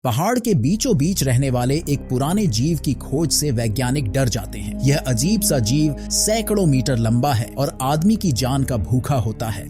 पहाड़ के बीचों बीच रहने वाले एक पुराने जीव की खोज से वैज्ञानिक डर जाते हैं। यह अजीब सा जीव सैकड़ों मीटर लंबा है और आदमी की जान का भूखा होता है।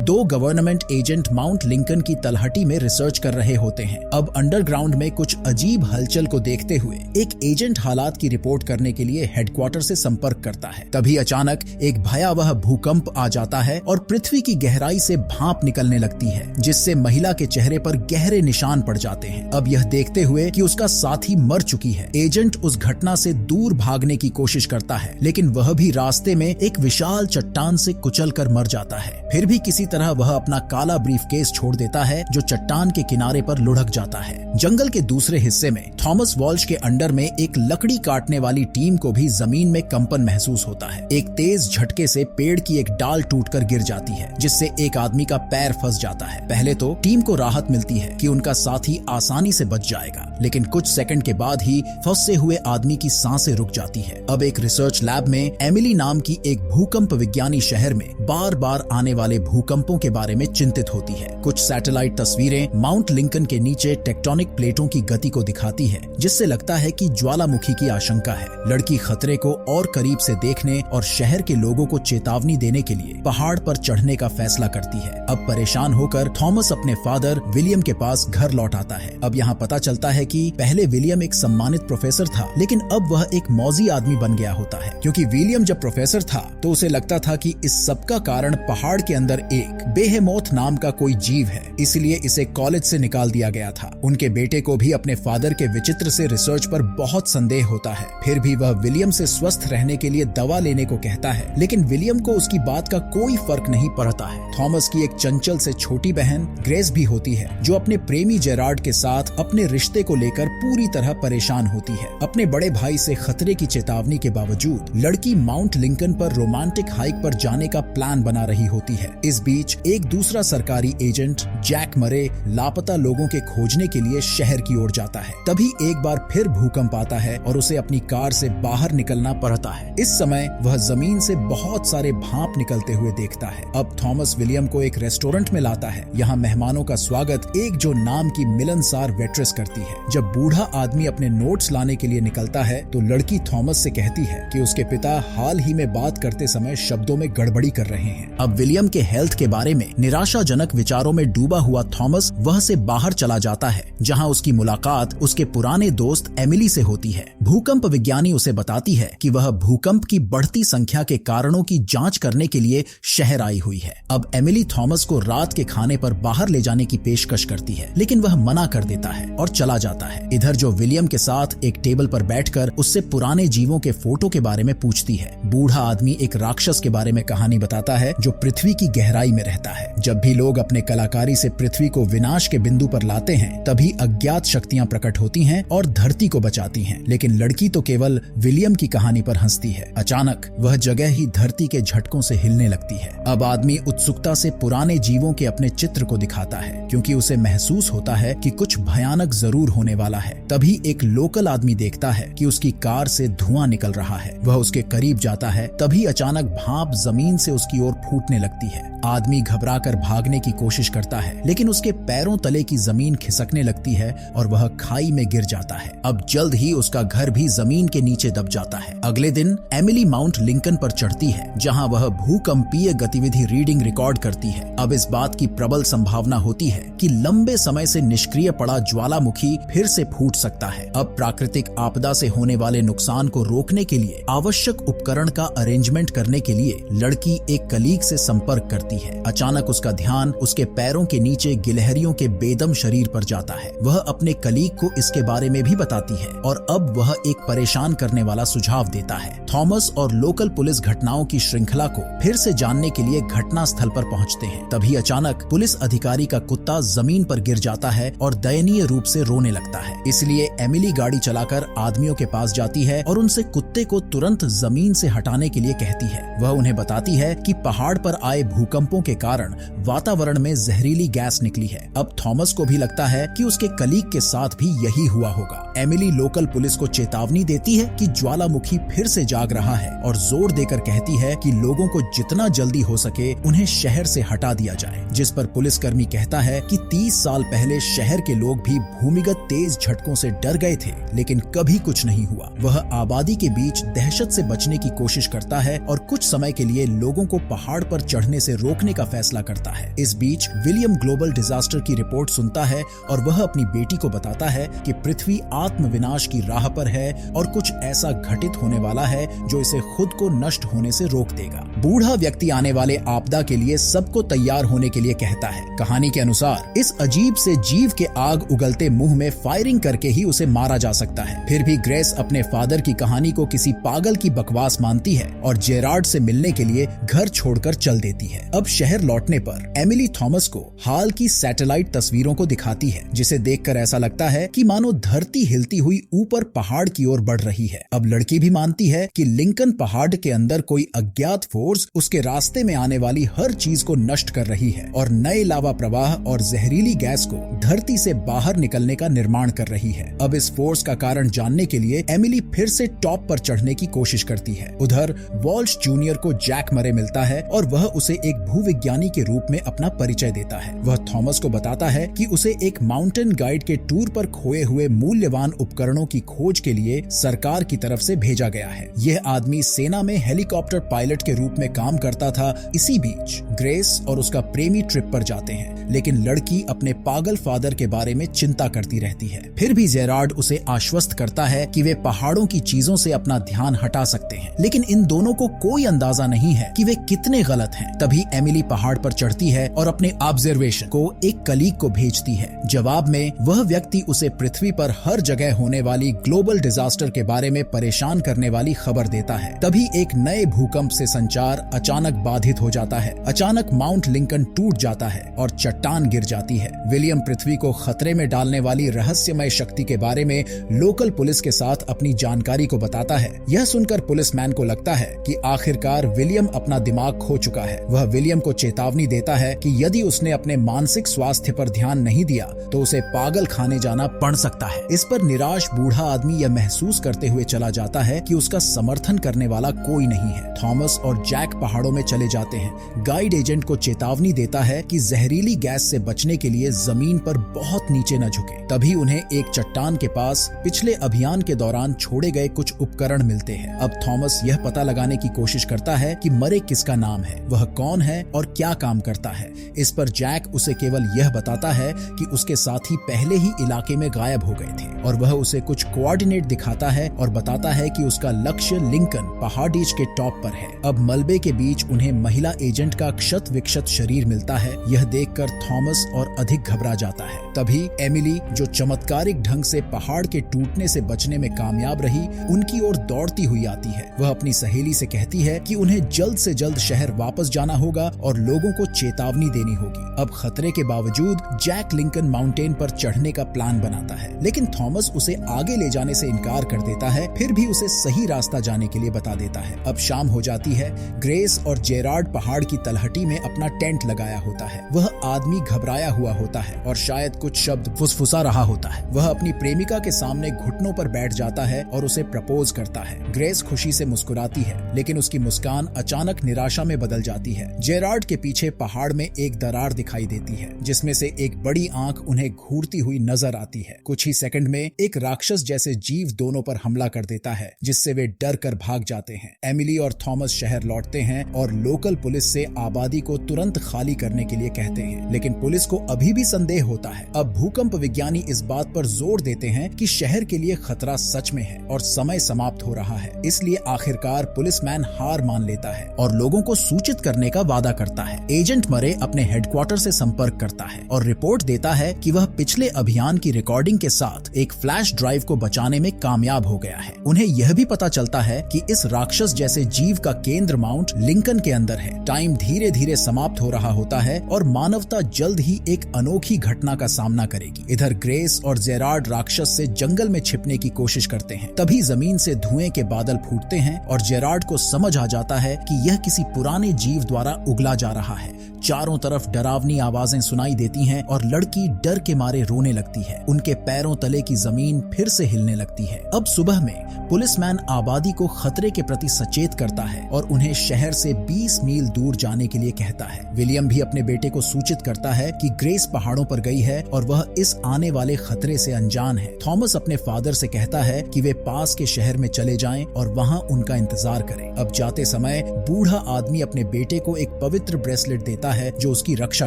दो गवर्नमेंट एजेंट माउंट लिंकन की तलहटी में रिसर्च कर रहे होते हैं। अब अंडरग्राउंड में कुछ अजीब हलचल को देखते हुए एक एजेंट हालात की रिपोर्ट करने के लिए हेडक्वार्टर से संपर्क करता है। तभी अचानक एक भयावह भूकंप आ जाता है और पृथ्वी की गहराई से भाप निकलने लगती है, जिससे महिला के चेहरे पर गहरे निशान पड़ जाते हैं। अब यह देखते हुए कि उसका साथी मर चुकी है, एजेंट उस घटना से दूर भागने की कोशिश करता है, लेकिन वह भी रास्ते में एक विशाल चट्टान से कुचल कर मर जाता है। फिर भी किसी तरह वह अपना काला ब्रीफकेस छोड़ देता है जो चट्टान के किनारे पर लुढ़क जाता है। जंगल के दूसरे हिस्से में थॉमस वॉल्श के अंडर में एक लकड़ी काटने वाली टीम को भी जमीन में कंपन महसूस होता है। एक तेज झटके से पेड़ की एक डाल टूटकर गिर जाती है, जिससे एक आदमी का पैर फंस जाता है। पहले तो टीम को राहत मिलती है कि उनका साथी आसानी से बच जाएगा, लेकिन कुछ सेकंड के बाद ही फंसे हुए आदमी की सांसें रुक जाती है। अब एक रिसर्च लैब में एमिली नाम की एक भूकंप विज्ञानी शहर में बार बार आने वाले भूकंपों के बारे में चिंतित होती है। कुछ सैटेलाइट तस्वीरें माउंट लिंकन के नीचे टेक्टोनिक प्लेटों की गति को दिखाती है, जिससे लगता है कि ज्वालामुखी की आशंका है। लड़की खतरे को और करीब से देखने और शहर के लोगों को चेतावनी देने के लिए पहाड़ पर चढ़ने का फैसला करती है। अब परेशान होकर थॉमस अपने फादर विलियम के पास घर लौट आता है। अब यहाँ पता चलता है कि पहले विलियम एक सम्मानित प्रोफेसर था, लेकिन अब वह एक मौजी आदमी बन गया होता है। क्योंकि विलियम जब प्रोफेसर था तो उसे लगता था कि इस सब का कारण पहाड़ के अंदर एक बेहेमोथ नाम का कोई जीव है, इसलिए इसे कॉलेज से निकाल दिया गया था। उनके बेटे को भी अपने फादर के विचित्र से रिसर्च पर बहुत संदेह होता है। फिर भी वह विलियम से स्वस्थ रहने के लिए दवा लेने को कहता है, लेकिन विलियम को उसकी बात का कोई फर्क नहीं पड़ता है। थॉमस की एक चंचल से छोटी बहन ग्रेस भी होती है, जो अपने प्रेमी जेरार्ड के साथ अपने रिश्ते को लेकर पूरी तरह परेशान होती है। अपने बड़े भाई से खतरे की चेतावनी के बावजूद लड़की माउंट लिंकन पर रोमांटिक हाइक पर जाने का प्लान बना रही होती है। इस बीच एक दूसरा सरकारी एजेंट जैक मरे लापता लोगों के खोजने के लिए शहर की ओर जाता है। तभी एक बार फिर भूकंप आता है और उसे अपनी कार से बाहर निकलना पड़ता है। इस समय वह जमीन से बहुत सारे भाप निकलते हुए देखता है। अब थॉमस विलियम को एक रेस्टोरेंट में लाता है। यहाँ मेहमानों का स्वागत एक जो नाम की मिलनसार वेट्रेस करती है। जब बूढ़ा आदमी अपने नोट्स लाने के लिए निकलता है तो लड़की थॉमस से कहती है कि उसके पिता हाल ही में बात करते समय शब्दों में गड़बड़ी कर रहे हैं। अब विलियम के हेल्थ के बारे में निराशाजनक विचारों में डूबा हुआ थॉमस वह से बाहर चला जाता है, जहां उसकी मुलाकात उसके पुराने दोस्त एमिली से होती है। भूकंप विज्ञानी उसे बताती है कि वह भूकंप की बढ़ती संख्या के कारणों की जांच करने के लिए शहर आई हुई है। अब एमिली थॉमस को रात के खाने पर बाहर ले जाने की पेशकश करती है, लेकिन वह मना कर देता है और चला जाता है। इधर जो विलियम के साथ एक टेबल पर बैठकर उससे पुराने जीवों के फोटो के बारे में पूछती है। बूढ़ा आदमी एक राक्षस के बारे में कहानी बताता है जो पृथ्वी की गहराई में रहता है। जब भी लोग अपने कलाकारी से पृथ्वी को विनाश के बिंदु पर लाते हैं, तभी अज्ञात शक्तियां प्रकट होती हैं और धरती को बचाती हैं। लेकिन लड़की तो केवल विलियम की कहानी पर हंसती है। अचानक वह जगह ही धरती के झटकों से हिलने लगती है। अब आदमी उत्सुकता से पुराने जीवों के अपने चित्र को दिखाता है, क्योंकि उसे महसूस होता है कि कुछ भयानक जरूर होने वाला है। तभी एक लोकल आदमी देखता है कि उसकी कार से धुआं निकल रहा है। वह उसके करीब जाता है, तभी अचानक भाप जमीन से उसकी ओर फूटने लगती है। आदमी घबराकर भागने की कोशिश करता है, लेकिन उसके पैरों तले की जमीन खिसकने लगती है और वह खाई में गिर जाता है। अब जल्द ही उसका घर भी जमीन के नीचे दब जाता है। अगले दिन एमिली माउंट लिंकन पर चढ़ती है, जहां वह भूकंपीय गतिविधि रीडिंग रिकॉर्ड करती है। अब इस बात की प्रबल संभावना होती है कि लंबे समय से निष्क्रिय पड़ा ज्वालामुखी फिर से फूट सकता है। अब प्राकृतिक आपदा से होने वाले नुकसान को रोकने के लिए आवश्यक उपकरण का अरेंजमेंट करने के लिए लड़की एक कलीग से संपर्क करती है। अचानक उसका ध्यान उसके पैरों के नीचे गिलहरियों के बेदम शरीर पर जाता है। वह अपने कलीग को इसके बारे में भी बताती है और अब वह एक परेशान करने वाला सुझाव देता है। थॉमस और लोकल पुलिस घटनाओं की श्रृंखला को फिर से जानने के लिए घटना स्थल पर पहुंचते हैं। तभी अचानक पुलिस अधिकारी का कुत्ता जमीन पर गिर जाता है और दयनीय रूप से रोने लगता है। इसलिए एमिली गाड़ी चलाकर आदमियों के पास जाती है और उनसे कुत्ते को तुरंत जमीन से हटाने के लिए कहती है। वह उन्हें बताती है कि पहाड़ पर आए भूकंपों के कारण वातावरण में जहरीली गैस निकली है। अब थॉमस को भी लगता है कि उसके कलीग के साथ भी यही हुआ होगा। एमिली लोकल पुलिस को चेतावनी देती है कि ज्वालामुखी फिर से जाग रहा है और जोर देकर कहती है कि लोगों को जितना जल्दी हो सके उन्हें शहर से हटा दिया जाए, जिस पर पुलिसकर्मी कहता है कि 30 साल पहले शहर के लोग भी भूमिगत तेज झटकों से डर गए थे, लेकिन कभी कुछ नहीं हुआ। वह आबादी के बीच दहशत से बचने की कोशिश करता है और कुछ समय के लिए लोगों को पहाड़ पर चढ़ने से रोकने का फैसला करता है। इस बीच विलियम ग्लोबल डिजास्टर की रिपोर्ट सुनता है और वह अपनी बेटी को बताता है कि पृथ्वी आत्मविनाश की राह पर है और कुछ ऐसा घटित होने वाला है जो इसे खुद को नष्ट होने से रोक देगा। बूढ़ा व्यक्ति आने वाले आपदा के लिए सबको तैयार होने के लिए कहता है। कहानी के अनुसार इस अजीब से जीव के आग उगलते मुंह में फायरिंग करके ही उसे मारा जा सकता है। फिर भी ग्रेस अपने फादर की कहानी को किसी पागल की बकवास मानती है और जेरार्ड से मिलने के लिए घर छोड़कर चल देती है। अब शहर लौटने पर एमिली थॉमस को हाल की सैटेलाइट तस्वीरों को दिखाती है, जिसे देखकर ऐसा लगता है कि मानो धरती हिलती हुई ऊपर पहाड़ की ओर बढ़ रही है। अब लड़की भी मानती है कि लिंकन पहाड़ के अंदर कोई अज्ञात फोर्स उसके रास्ते में आने वाली हर चीज को नष्ट कर रही है और नए लावा प्रवाह और जहरीली गैस को धरती से बाहर निकलने का निर्माण कर रही है। अब इस फोर्स का कारण जानने के लिए एमिली फिर से टॉप पर चढ़ने की कोशिश करती है। उधर वॉल्श जूनियर को जैक मरे मिलता है और वह उसे एक भूविज्ञानी के रूप में अपना परिचय देता है। वह थॉमस को बताता है कि उसे एक माउंटेन गाइड के टूर पर खोए हुए मूल्यवान उपकरणों की खोज के लिए सरकार की तरफ से भेजा गया है। यह आदमी सेना में हेलीकॉप्टर पायलट के रूप में काम करता था। इसी बीच ग्रेस और उसका प्रेमी ट्रिप पर जाते हैं, लेकिन लड़की अपने पागल फादर के बारे में चिंता करती रहती है। फिर भी जेरार्ड उसे आश्वस्त करता है कि वे पहाड़ों की चीजों से अपना ध्यान हटा सकते हैं, लेकिन इन दोनों को कोई अंदाजा नहीं है कि वे कितने गलत हैं। तभी एमिली पहाड़ पर चढ़ती है और अपने ऑब्जर्वेशन को एक कलीग को भेजती है। जवाब में वह व्यक्ति उसे पृथ्वी पर हर जगह होने वाली ग्लोबल डिजास्टर के बारे में परेशान करने वाली खबर देता है। तभी एक नए भूकंप से संचार अचानक बाधित हो जाता है। अचानक माउंट लिंकन टूट जाता है और चट्टान गिर जाती है। विलियम पृथ्वी को खतरे में डालने वाली रहस्यमय शक्ति के बारे में लोकल पुलिस के साथ अपनी जानकारी को बताता है। यह सुनकर पुलिसमैन को लगता है कि आखिरकार विलियम अपना दिमाग खो चुका है। वह विलियम को चेतावनी देता है कि यदि उसने अपने मानसिक स्वास्थ्य पर ध्यान नहीं दिया तो उसे पागल खाने जाना पड़ सकता है। इस पर निराश बूढ़ा आदमी यह महसूस करते हुए चला जाता है कि उसका समर्थन करने वाला कोई नहीं है। थॉमस और जैक पहाड़ों में चले जाते हैं। गाइड एजेंट को चेतावनी देता है कि जहरीली गैस से बचने के लिए जमीन पर बहुत नीचे न झुके। तभी उन्हें एक चट्टान के पास पिछले अभियान के दौरान छोड़े गए कुछ उपकरण मिलते हैं। अब थॉमस यह पता लगाने की कोशिश करता है कि मरे किसका नाम है, वह कौन है और क्या काम करता है। इस पर जैक उसे केवल यह बताता है कि उसके साथी पहले ही इलाके में गायब हो गए थे और वह उसे कुछ कोऑर्डिनेट दिखाता है और बताता है कि उसका लक्ष्य लिंकन पहाड़ीज के टॉप पर है। अब मलबे के बीच उन्हें महिला एजेंट का क्षत विक्षत शरीर मिलता है। यह देखकर थॉमस और अधिक घबरा जाता है। तभी एमिली, जो चमत्कारिक ढंग से पहाड़ के टूटने से बचने में कामयाब रही, उनकी ओर दौड़ती हुई आती है। वह अपनी सहेली से कहती है कि उन्हें जल्द से जल्द शहर वापस जाना होगा और लोगों को चेतावनी देनी होगी। अब खतरे के बावजूद जैक लिंकन माउंटेन पर चढ़ने का प्लान बनाता है, लेकिन थॉमस उसे आगे ले जाने से इनकार कर देता है। फिर भी उसे सही रास्ता जाने के लिए बता देता है। अब शाम हो जाती है। ग्रेस और जेरार्ड पहाड़ की तलहटी में अपना टेंट लगाया होता है। वह आदमी घबराया हुआ होता है और शायद कुछ शब्द फुसफुसा रहा होता है। वह अपनी प्रेमिका के सामने घुटनों पर बैठ जाता है और उसे प्रपोज करता है। ग्रेस खुशी से मुस्कुराती है, लेकिन उसकी मुस्कान अचानक निराशा में बदल जाती है। जेरार्ड के पीछे पहाड़ में एक दरार दिखाई देती है, जिसमें से एक बड़ी आंख उन्हें घूरती हुई नजर आती है। कुछ ही सेकंड में एक राक्षस जैसे जीव दोनों पर हमला कर देता है, जिससे वे डर कर भाग जाते हैं। एमिली और थॉमस शहर लौटते हैं और लोकल पुलिस से आबादी को तुरंत खाली करने के लिए कहते हैं, लेकिन पुलिस को अभी भी संदेह होता है। अब भूकंप विज्ञानी इस बात पर जोर देते हैं कि शहर के लिए खतरा सच में है और समय समाप्त हो रहा है। इसलिए आखिरकार पुलिसमैन हार मान लेता है और लोगों को सूचित करने का वादा करता है। एजेंट मरे अपने हेडक्वार्टर से संपर्क करता है और रिपोर्ट देता है कि वह पिछले अभियान की रिकॉर्डिंग के साथ एक फ्लैश ड्राइव को बचाने में कामयाब हो गया है। उन्हें यह भी पता चलता है कि इस राक्षस जैसे जीव का केंद्र माउंट लिंकन के अंदर है। टाइम धीरे धीरे समाप्त हो रहा होता है और मानवता जल्द ही एक अनोखी घटना का सामना करेगी। इधर ग्रेस और जेरार्ड राक्षस से जंगल में छिपने की कोशिश करते हैं। तभी जमीन से धुएं के बादल फूटते हैं और जेरार्ड को समझ आ जाता है कि यह किसी पुराने जीव द्वारा उगला जा रहा है। चारों तरफ डरावनी आवाजें सुनाई देती हैं और लड़की डर के मारे रोने लगती है। उनके पैरों तले की जमीन फिर से हिलने लगती है। अब सुबह में पुलिसमैन आबादी को खतरे के प्रति सचेत करता है और उन्हें शहर से 20 मील दूर जाने के लिए कहता है। विलियम भी अपने बेटे को सूचित करता है कि ग्रेस पहाड़ों पर गई है और वह इस आने वाले खतरे से अनजान है। थॉमस अपने फादर से कहता है कि वे पास के शहर में चले जाएं और वहां उनका इंतजार करें। अब जाते समय बूढ़ा आदमी अपने बेटे को एक पवित्र ब्रेसलेट देता है जो उसकी रक्षा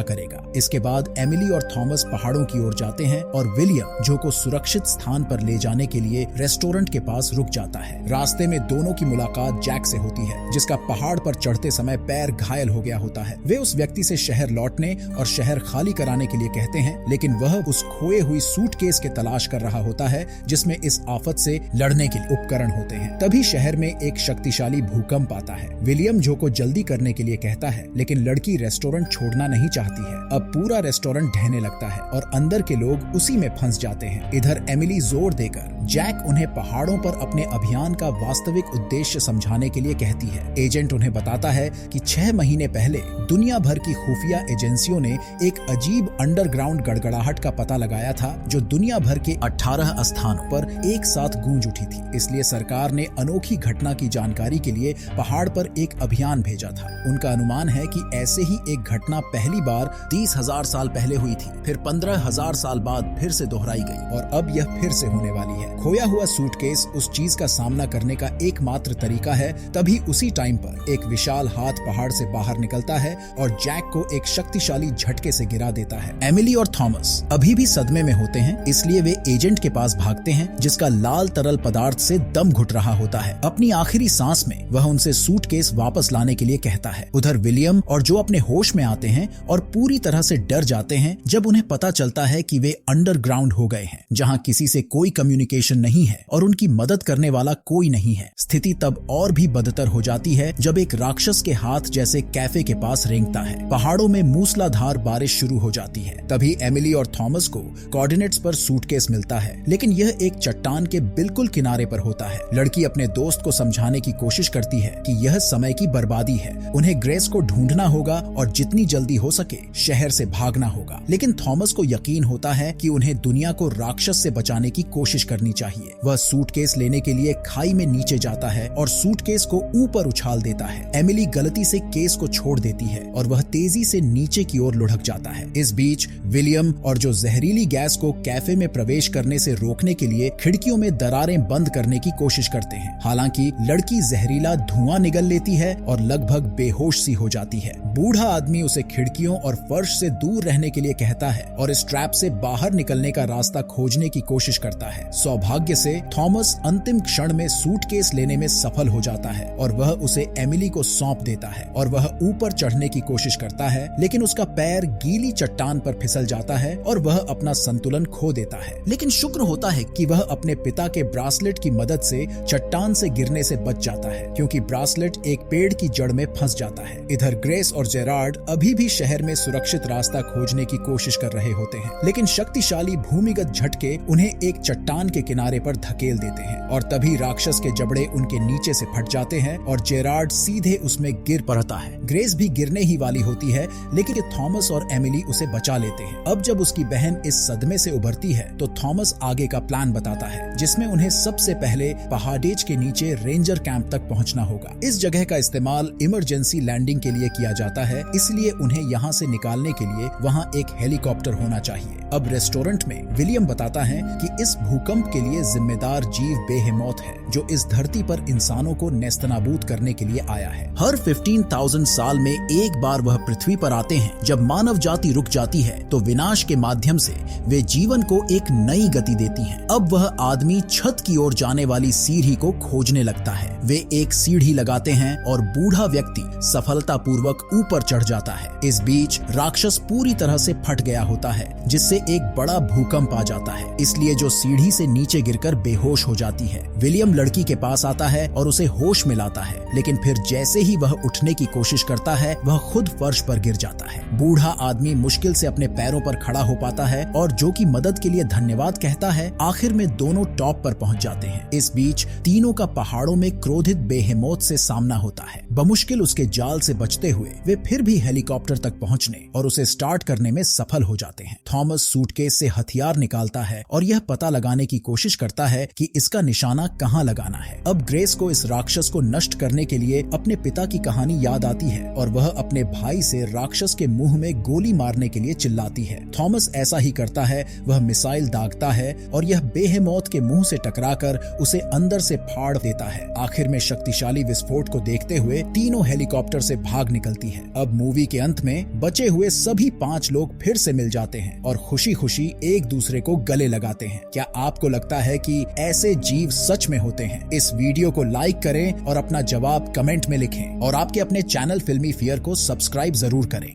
करेगा। इसके बाद एमिली और थॉमस पहाड़ों की ओर जाते हैं और विलियम जो को सुरक्षित स्थान पर ले जाने के लिए रेस्टोरेंट के पास रुक जाता है। रास्ते में दोनों की मुलाकात जैक से होती है, जिसका पहाड़ पर चढ़ते समय पैर घायल हो गया होता है। वे उस व्यक्ति से शहर लौटने और शहर खाली कराने के लिए कहते हैं, लेकिन वह उस खोए हुई सूटकेस के तलाश कर रहा होता है जिसमें इस आफत से लड़ने के लिए उपकरण होते हैं। तभी शहर में एक शक्तिशाली भूकंप आता है। विलियम जो को जल्दी करने के लिए कहता है, लेकिन लड़की रेस्टोरेंट छोड़ना नहीं चाहती है। अब पूरा रेस्टोरेंट ढहने लगता है और अंदर के लोग उसी में फंस जाते हैं। इधर एमिली जोर देकर जैक उन्हें पहाड़ों पर अपने अभियान का वास्तविक उद्देश्य समझाने के लिए कहती है। एजेंट उन्हें बताता है कि 6 महीने पहले दुनिया भर की खुफिया एजेंसियों ने एक अजीब अंडरग्राउंड गड़गड़ाहट का पता लगाया था जो दुनिया भर के 18 स्थानों पर एक साथ गूंज उठी थी। इसलिए सरकार ने अनोखी घटना की जानकारी के लिए पहाड़ पर एक अभियान भेजा था। उनका अनुमान है कि ऐसे ही एक घटना पहली बार 30,000 साल पहले हुई थी, फिर 15,000 साल बाद फिर से दोहराई गई और अब यह फिर से होने वाली है। खोया हुआ सूटकेस उस चीज का सामना करने का एकमात्र तरीका है। तभी उसी टाइम पर एक विशाल हाथ पहाड़ से बाहर निकलता है और जैक को एक शक्तिशाली झटके से गिरा देता है। एमिली और थॉमस अभी भी सदमे में होते हैं, इसलिए वे एजेंट के पास भागते हैं जिसका लाल तरल पदार्थ से दम घुट रहा होता है। अपनी आखिरी सांस में वह उनसे सूटकेस वापस लाने के लिए कहता है। उधर विलियम और जो अपने होश में आते हैं और पूरी तरह से डर जाते हैं जब उन्हें पता चलता है कि वे अंडरग्राउंड हो गए हैं, जहां किसी से कोई कम्युनिकेशन नहीं है और उनकी मदद करने वाला कोई नहीं है। स्थिति तब और भी बदतर हो जाती है जब एक राक्षस के हाथ जैसे कैफे के पास रेंगता है। पहाड़ों में मूसलाधार बारिश शुरू हो जाती है। तभी एमिली और थॉमस को कोऑर्डिनेट्स पर सूटकेस मिलता है, लेकिन यह एक चट्टान के बिल्कुल किनारे पर होता है। लड़की अपने दोस्त को समझाने की कोशिश करती है कि यह समय की बर्बादी है, उन्हें ग्रेस को ढूंढना होगा और जितनी जल्दी हो सके शहर से भागना होगा। लेकिन थॉमस को यकीन होता है कि उन्हें दुनिया को राक्षस से बचाने की कोशिश करनी चाहिए। वह सूटकेस लेने के लिए खाई में नीचे जाता है और सूटकेस को ऊपर उछाल देता है। एमिली गलती से केस को छोड़ देती है और वह तेजी से नीचे की ओर लुढ़क जाता है। इस बीच विलियम और जो जहरीली गैस को कैफे में प्रवेश करने से रोकने के लिए खिड़कियों में दरारें बंद करने की कोशिश करते हैं। हालांकि लड़की जहरीला धुआं निगल लेती है और लगभग बेहोश सी हो जाती है। बूढ़ा आदमी उसे खिड़कियों और फर्श से दूर रहने के लिए कहता है और इस ट्रैप से बाहर निकलने का रास्ता खोजने की कोशिश करता है। सौभाग्य से थॉमस अंतिम क्षण में सूटकेस लेने में सफल हो जाता है और वह उसे एमिली को सौंप देता है और वह ऊपर चढ़ने की कोशिश करता है, लेकिन उसका पैर गीली चट्टान पर फिसल जाता है और वह अपना संतुलन खो देता है। लेकिन शुक्र होता है कि वह अपने पिता के ब्रासलेट की मदद से चट्टान से गिरने से बच जाता है, क्योंकि ब्रासलेट एक पेड़ की जड़ में फंस जाता है। इधर ग्रेस और जेरार्ड अभी भी शहर में सुरक्षित रास्ता खोजने की कोशिश कर रहे होते हैं, लेकिन शक्तिशाली भूमिगत झटके उन्हें एक चट्टान के किनारे पर धकेल देते हैं और तभी राक्षस के जबड़े उनके नीचे से फट जाते हैं और जेरार्ड सीधे उसमें गिर पड़ता है। ग्रेस भी गिरने ही वाली होती है, लेकिन थॉमस और एमिली उसे बचा लेते हैं। अब जब उसकी बहन इस सदमे से उभरती है तो थॉमस आगे का प्लान बताता है, जिसमें उन्हें सबसे पहले पहाड़ेज के नीचे रेंजर कैंप तक पहुंचना होगा। इस जगह का इस्तेमाल इमरजेंसी लैंडिंग के लिए किया जाता है, इसलिए उन्हें यहाँ से निकालने के लिए वहाँ एक हेलीकॉप्टर होना चाहिए। अब रेस्टोरेंट में विलियम बताता है कि इस भूकंप के लिए जिम्मेदार जीव बेहेमौत है, जो इस धरती पर इंसानों को नेस्तनाबूद करने के लिए आया है। हर 15,000 साल में एक बार वह पृथ्वी पर आते हैं। जब मानव जाति रुक जाती है तो विनाश के माध्यम से वे जीवन को एक नई गति देती हैं। अब वह आदमी छत की ओर जाने वाली सीढ़ी को खोजने लगता है। वे एक सीढ़ी लगाते हैं और बूढ़ा व्यक्ति सफलतापूर्वक ऊपर चढ़ जाता है। इस बीच राक्षस पूरी तरह से फट गया होता है, जिससे एक बड़ा भूकंप आ जाता है, इसलिए जो सीढ़ी से नीचे गिरकर बेहोश हो जाती है। विलियम लड़की के पास आता है और उसे होश में लाता है, लेकिन फिर जैसे ही वह उठने की कोशिश करता है वह खुद फर्श पर गिर जाता है। बूढ़ा आदमी मुश्किल से अपने पैरों पर खड़ा हो पाता है और जो कि मदद के लिए धन्यवाद कहता है। आखिर में दोनों टॉप पर पहुंच जाते हैं। इस बीच तीनों का पहाड़ों में क्रोधित बेहेमौत से सामना होता है। बमुश्किल उसके जाल से बचते हुए वे फिर भी हेलीकॉप्टर तक पहुंचने और उसे स्टार्ट करने में सफल हो जाते हैं। थॉमस सूटकेस से हथियार निकालता है और यह पता लगाने की कोशिश करता है कि इसका निशाना कहां लगाना है। अब ग्रेस को इस राक्षस को नष्ट करने के लिए अपने पिता की कहानी याद आती है और वह अपने भाई से राक्षस के मुंह में गोली मारने के लिए चिल्लाती है। थॉमस ऐसा ही करता है, वह मिसाइल दागता है और यह बेहेमौत के मुंह से टकराकर उसे अंदर से फाड़ देता है। आखिर में शक्तिशाली विस्फोट को देखते हुए तीनों हेलीकॉप्टर से भाग निकलती है। अब मूवी के अंत में बचे हुए सभी 5 लोग फिर से मिल जाते हैं और खुशी खुशी एक दूसरे को गले लगाते हैं। क्या आपको लगता है कि ऐसे जीव सच में होते हैं? इस वीडियो को लाइक करें और अपना जवाब कमेंट में लिखें और आपके अपने चैनल फिल्मी फियर को सब्सक्राइब जरूर करें।